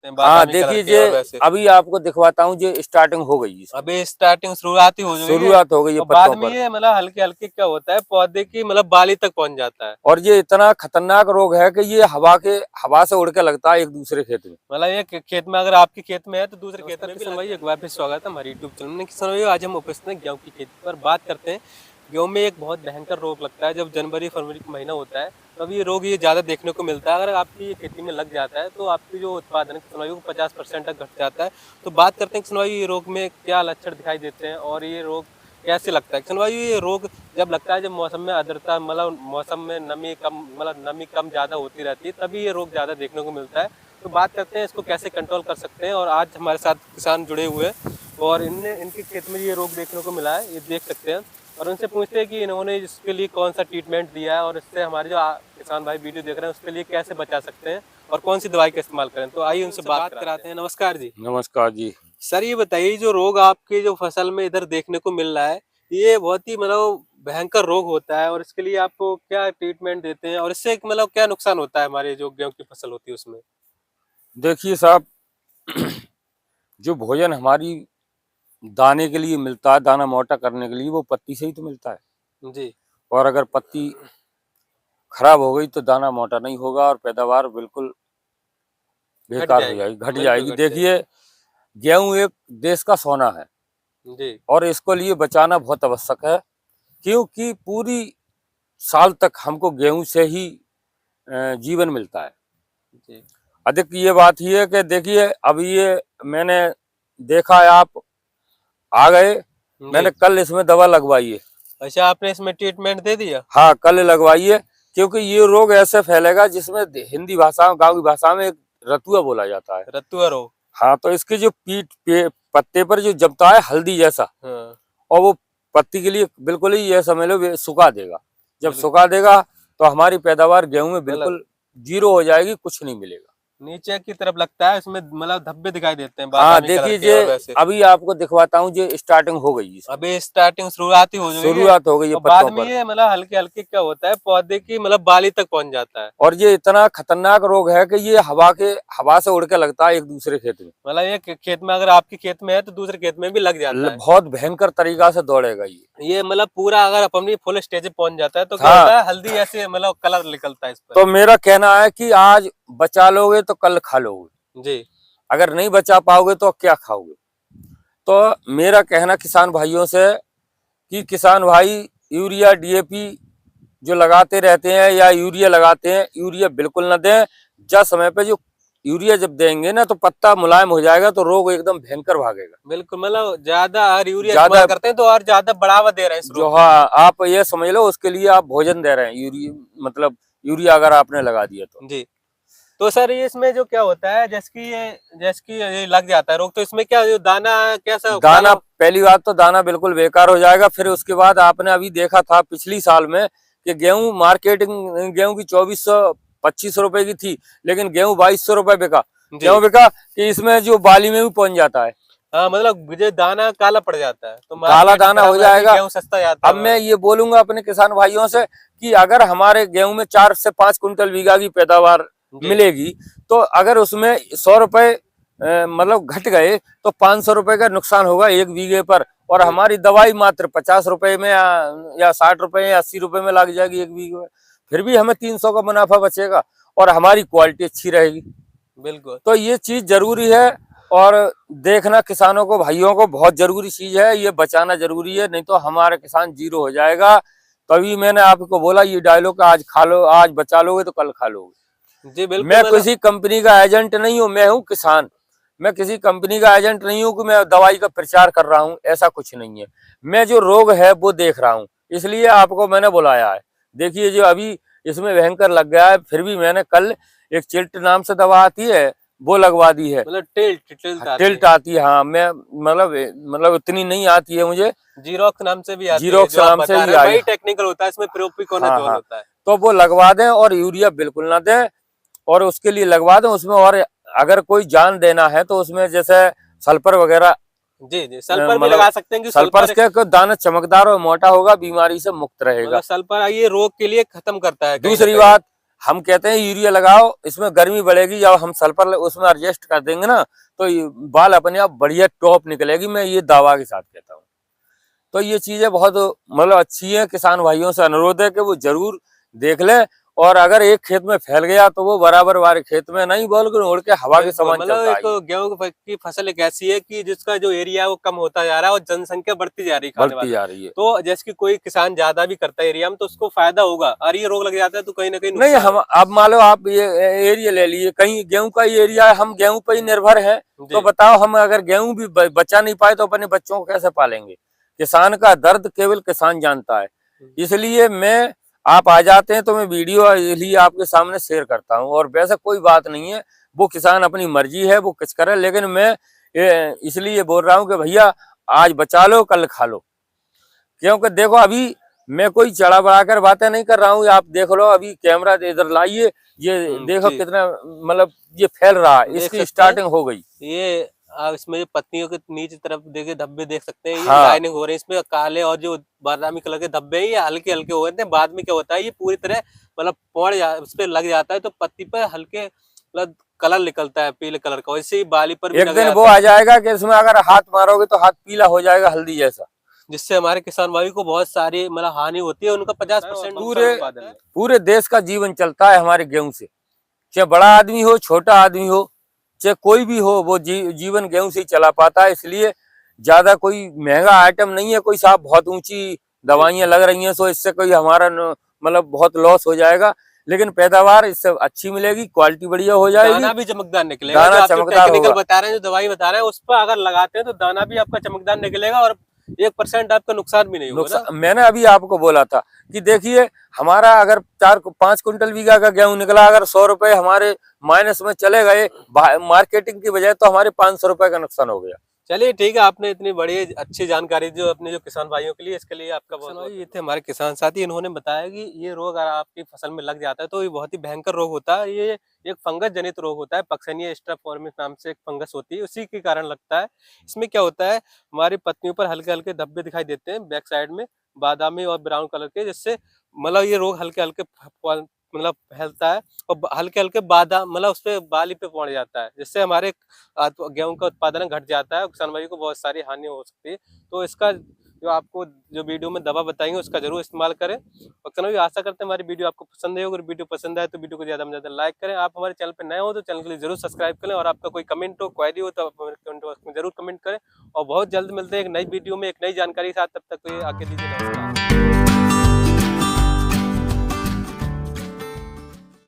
सकते हैं? हाँ बादामी कलर देखिए के और जे वैसे अभी आपको दिखवाता हूँ, जो स्टार्टिंग हो गई है, अभी स्टार्टिंग शुरुआत ही हो गई है। शुरुआत हो गई है और बाद पत्तों में पर। ये मतलब हल्के हल्के क्या होता है, पौधे की मतलब बाली तक पहुंच जाता है। और ये इतना खतरनाक रोग है कि ये हवा से उड़ के लगता है एक दूसरे खेत में। मतलब ये खेत में, अगर आपके खेत में है तो दूसरे खेत में भी भाई एक बार फिर स्वागत है हमारे यूट्यूब चैनल में। किसान भाई आज हम उपस्थित हैं गेहूं की खेती पर। बात करते हैं गेहूं में एक बहुत भयंकर रोग लगता है जब जनवरी फरवरी का महीना होता है, तब ये रोग ये ज्यादा देखने को मिलता है। अगर आपकी ये खेती में लग जाता है तो आपकी जो उत्पादन है किसान भाई वो 50% तक घट जाता है। तो बात करते हैं किसान भाई ये रोग में क्या लक्षण दिखाई देते हैं और ये रोग कैसे लगता है। किसान भाई ये रोग जब लगता है जब मौसम में आर्द्रता मतलब मौसम में नमी कम मतलब नमी कम ज्यादा होती रहती है, तभी ये रोग ज्यादा देखने को मिलता है। तो बात करते हैं इसको कैसे कंट्रोल कर सकते हैं। और आज हमारे साथ किसान जुड़े हुए हैं और इनके खेत में ये रोग देखने को मिला है, ये देख सकते हैं। और उनसे पूछते हैं कि इन्होंने इसके लिए कौन सा ट्रीटमेंट दिया है और इससे हमारे जो किसान भाई वीडियो देख रहे हैं उसके लिए कैसे बचा सकते हैं और कौन सी दवाई का इस्तेमाल करें। तो आइए उनसे बात कराते हैं। नमस्कार जी। नमस्कार जी। सर ये बताइए, जो रोग आपके जो फसल में इधर देखने को मिल रहा है, ये बहुत ही मतलब भयंकर रोग होता है और इसके लिए आपको क्या ट्रीटमेंट देते हैं और इससे मतलब क्या नुकसान होता है हमारे जो गेहूं की फसल होती है उसमें? देखिए साहब, जो भोजन हमारी दाने के लिए मिलता है, दाना मोटा करने के लिए, वो पत्ती से ही तो मिलता है। जी। और अगर पत्ती खराब हो गई तो दाना मोटा नहीं होगा और पैदावार बिल्कुल घट बेकार हो जाएगी, जाएगी, घट बिल्कुल जाएगी। घट जाएगी। देखिए, गेहूं एक देश का सोना है जी। और इसको लिए बचाना बहुत आवश्यक है, क्योंकि पूरी साल तक हमको गेहूं से ही जीवन मिलता है। जी। अधिक ये बात ही है कि देखिए, अभी ये मैंने देखा है, आप आ गए, जी। मैंने कल इसमें दवा लगवाई है। अच्छा, आपने इसमें ट्रीटमेंट दे दिया? हाँ, कल लगवाई है, क्योंकि ये रोग ऐसे फैलेगा जिसमें हिंदी भाषा, गाँव की भाषा में एक रतुआ बोला जाता है। रत्तुआ रोग। हाँ, तो इसकी जो पत्ते पर जो जमता है हल्दी जैसा, हाँ। और वो पत्ती के लिए बिल्कुल ही ये समझ लो सुखा देगा। जब बिल्कुल। सुखा देगा तो हमारी पैदावार गेहूं में मतलब बिल्कुल जीरो हो जाएगी, कुछ नहीं मिलेगा। नीचे की तरफ लगता है इसमें मतलब धब्बे दिखाई देते हैं हाँ बादामी कलर देखिए के जे और वैसे अभी आपको दिखवाता हूँ, जो स्टार्टिंग हो गई इसकी, अभी स्टार्टिंग शुरुआत ही हो गई है। शुरुआत हो गई है और बाद पत्तों में पर। ये मतलब हल्के हल्के क्या होता है, पौधे की मतलब बाली तक पहुंच जाता है। और ये इतना खतरनाक रोग है कि ये हवा से उड़ के लगता है एक दूसरे खेत में। मतलब ये खेत में, अगर आपके खेत में है तो दूसरे खेत में भी लग जाता है। बहुत भयंकर तरीका से दौड़ेगा ये मतलब पूरा अगर अपनी फुल स्टेज पे पहुंच जाता है तो क्या हाँ, होता है, हल्दी ऐसे मतलब कलर निकलता है इस पर। तो मेरा कहना है कि आज बचा लोगे तो कल खा लोगे, जी। अगर नहीं बचा पाओगे तो क्या खाओगे। तो मेरा कहना किसान भाइयों से कि किसान भाई, यूरिया डीएपी जो लगाते रहते हैं या यूरिया लगाते हैं, यूरिया बिल्कुल ना दें। जब समय पे जो यूरिया जब देंगे ना तो पत्ता मुलायम हो जाएगा, तो रोग एकदम भयंकर भागेगा। बिल्कुल, मतलब ज्यादा और यूरिया ज्यादा इस्तेमाल करते हैं तो और ज्यादा बढ़ावा दे रहे हैं इस जो, रोग को। हाँ, आप ये समझ लो उसके लिए आप भोजन दे रहे हैं, यूरिया मतलब यूरिया अगर आपने लगा दिया तो। जी। तो सर ये इसमें जो क्या होता है, जैसे कि ये लग जाता है रोग, तो इसमें क्या जो दाना कैसा दाना, काला? पहली बात तो दाना बिल्कुल बेकार हो जाएगा। फिर उसके बाद आपने अभी देखा था पिछली साल में कि गेहूं मार्केटिंग, गेहूं की 2400-2500 रुपए की थी, लेकिन गेहूं 2200 रुपए बिका। जी। क्यों बिका? कि इसमें जो बाली में भी पहुंच जाता है, हाँ, मतलब जो दाना काला पड़ जाता है तो काला मार्केट की दाना तरफ हो ऐसे ही जाएगा। गेहूं सस्ता जाता है अब मैं हमारा। ये बोलूंगा अपने किसान भाइयों से कि अगर हमारे गेहूं में 4 से 5 कुंटल बीघा की पैदावार जी। मिलेगी, तो अगर उसमें 100 रुपए मतलब घट गए तो 500 रुपए का नुकसान होगा एक बीघे पर। और जी। हमारी दवाई मात्र 50 रुपए में या 60 रुपए या 80 रुपए में लग जाएगी एक बीघे में, फिर भी हमें 300 का मुनाफा बचेगा और हमारी क्वालिटी अच्छी रहेगी। बिल्कुल। तो ये चीज जरूरी है, और देखना किसानों को, भाइयों को बहुत जरूरी चीज है, ये बचाना जरूरी है, नहीं तो हमारा किसान जीरो हो जाएगा। तभी मैंने आपको बोला ये डायलॉग, आज खा लो, आज बचा लोगे तो कल खा लोगे। जी बिल्कुल, मैं मतलब किसी कंपनी का एजेंट नहीं हूँ, मैं हूँ किसान। मैं किसी कंपनी का एजेंट नहीं हूँ कि मैं दवाई का प्रचार कर रहा हूँ, ऐसा कुछ नहीं है। मैं जो रोग है वो देख रहा हूँ, इसलिए आपको मैंने बुलाया है। देखिए जो अभी इसमें भयंकर लग गया है, फिर भी मैंने कल एक चिल्ट नाम से दवा आती है वो लगवा दी है। टिल्ट आती टिल्ट है। आती है, हाँ। मैं मतलब इतनी नहीं आती है मुझे, जीरोक्स नाम से भी आती है जीरोक्स जो आप नाम से बता ही रहे हैं, आई। वही टेक्निकल होता है, इसमें हाँ प्रोपिकोनाजोल हाँ, होता है। तो वो लगवा दें और यूरिया बिल्कुल ना दें, और उसके लिए लगवा दें उसमें। और अगर कोई जान देना है तो उसमें जैसे सल्फर वगैरह, जी जी, सल्फर भी मतलब लगा सकते हैं कि सल्फर सल्फर के दाना चमकदार और मोटा होगा, बीमारी से मुक्त रहेगा। मतलब सल्फर ये रोग के लिए खत्म करता है कहीं ना दूसरी कहीं। बात, हम कहते हैं यूरिया लगाओ, इसमें गर्मी बढ़ेगी, जब हम सल्फर उसमें एडजस्ट कर देंगे ना तो ये बाल अपने आप बढ़िया टॉप निकलेगी, मैं ये दावा के साथ कहता हूँ। तो ये चीजें बहुत मतलब अच्छी है। किसान भाइयों से अनुरोध है कि वो जरूर देख ले, और अगर एक खेत में फैल गया तो वो बराबर वाले खेत में नहीं बोल कर उड़ के हवा के समान मतलब चलता है। एक गेहूं की फसल एक ऐसी है कि जिसका जो एरिया है वो कम होता जा रहा है और जनसंख्या बढ़ती जा रही है खाने बढ़ती वाली। जा रही है। तो जैसे कि कोई किसान ज्यादा भी करता है एरिया में तो उसको फायदा होगा, और ये रोग लग जाता है तो कहीं ना कहीं नहीं, नुकसान हम अब मान लो आप ये एरिया ले लिए, कहीं गेहूं का ही एरिया है, हम गेहूं पर ही निर्भर हैं, तो बताओ हम अगर गेहूं भी बचा नहीं पाए तो अपने बच्चों को कैसे पालेंगे। किसान का दर्द केवल किसान जानता है। इसलिए आप आ जाते हैं तो मैं वीडियो इसलिए आपके सामने शेयर करता हूं, और वैसे कोई बात नहीं है, वो किसान अपनी मर्जी है वो कुछ करे, लेकिन मैं इसलिए बोल रहा हूं कि भैया आज बचा लो कल खा लो। क्योंकि देखो अभी मैं कोई चढ़ा बढ़ाकर बातें नहीं कर रहा हूँ, आप देख लो, अभी कैमरा इधर लाइए, ये देखो कितना मतलब ये फैल रहा है, इसकी स्टार्टिंग हो गई। ये इसमें जो पत्तियों के नीचे तरफ देखे धब्बे देख सकते हैं, ये हाँ। लाइनिंग हो रही है इसमें, काले और जो बादामी कलर के धब्बे हैं ये हल्के हल्के हो रहे हैं। बाद में क्या होता है ये पूरी तरह मतलब उस पर लग जाता है तो पत्ती पर हल्के मतलब कलर निकलता है पीले कलर का, वैसे ही बाली पर भी एक लग दिन जाता वो है। आ जाएगा कि इसमें अगर हाथ मारोगे तो हाथ पीला हो जाएगा हल्दी जैसा, जिससे हमारे किसान भाई को बहुत सारी मतलब हानि होती है, उनका 50% पूरे देश का जीवन चलता है हमारे गेहूं से। चाहे बड़ा आदमी हो, छोटा आदमी हो, चाहे कोई भी हो, वो जीवन गेहूं से ही चला पाता है। इसलिए ज्यादा कोई महंगा आइटम नहीं है, कोई साहब बहुत ऊंची दवाइयां लग रही हैं, सो इससे कोई हमारा मतलब बहुत लॉस हो जाएगा, लेकिन पैदावार इससे अच्छी मिलेगी, क्वालिटी बढ़िया हो जाएगी, दाना भी चमकदार निकलेगा। दाना जो चमकदार टेक्निकल होगा। बता रहे हैं, जो दवाई बता रहे हैं, उस पर अगर लगाते हैं तो दाना भी आपका चमकदार निकलेगा और 1% आपका नुकसान भी नहीं होगा। मैंने अभी आपको बोला था कि देखिए हमारा अगर 4-5 क्विंटल बीघा का गेहूं निकला, अगर 100 रुपए हमारे माइनस में चले गए मार्केटिंग की वजह, तो हमारे 500 रुपए का नुकसान हो गया। चलिए ठीक है, आपने इतनी बड़ी अच्छी जानकारी जो अपने जो किसान भाइयों के लिए, इसके लिए आपका बहुत। ये थे हमारे किसान साथी, इन्होंने बताया कि ये रोग अगर आपकी फसल में लग जाता है तो ये बहुत ही भयंकर रोग होता है। ये एक फंगस जनित रोग होता है, पक्सनिया स्ट्रेप्टोफॉर्मिस नाम से एक फंगस होती है, उसी के कारण लगता है। इसमें क्या होता है, हमारी पत्तियों पर हल्के हल्के धब्बे दिखाई देते हैं बैक साइड में, बादामी और ब्राउन कलर के, जिससे मतलब ये रोग हल्के हल्के मतलब फैलता है और हल्के हल्के बादाम मतलब उस पे बाली पे पड़ जाता है, जिससे हमारे गेहूं का उत्पादन घट जाता है, किसान भाई को बहुत सारी हानि हो सकती है। तो इसका जो आपको जो वीडियो में दवा बताएंगे उसका जरूर इस्तेमाल करें। और किसान भाई आशा करते हैं हमारी वीडियो आपको पसंद है। अगर वीडियो पसंद आए तो वीडियो को ज्यादा से ज्यादा लाइक करें। आप हमारे चैनल पर नए हो तो चैनल के लिए जरूर सब्सक्राइब करें, और आपका कोई कमेंट हो, क्वेरी हो तो आप हमारे कमेंट बॉक्स में जरूर कमेंट करें। और बहुत जल्द मिलते हैं एक नई वीडियो में एक नई जानकारी के साथ, तब तक आके दीजिए नमस्कार।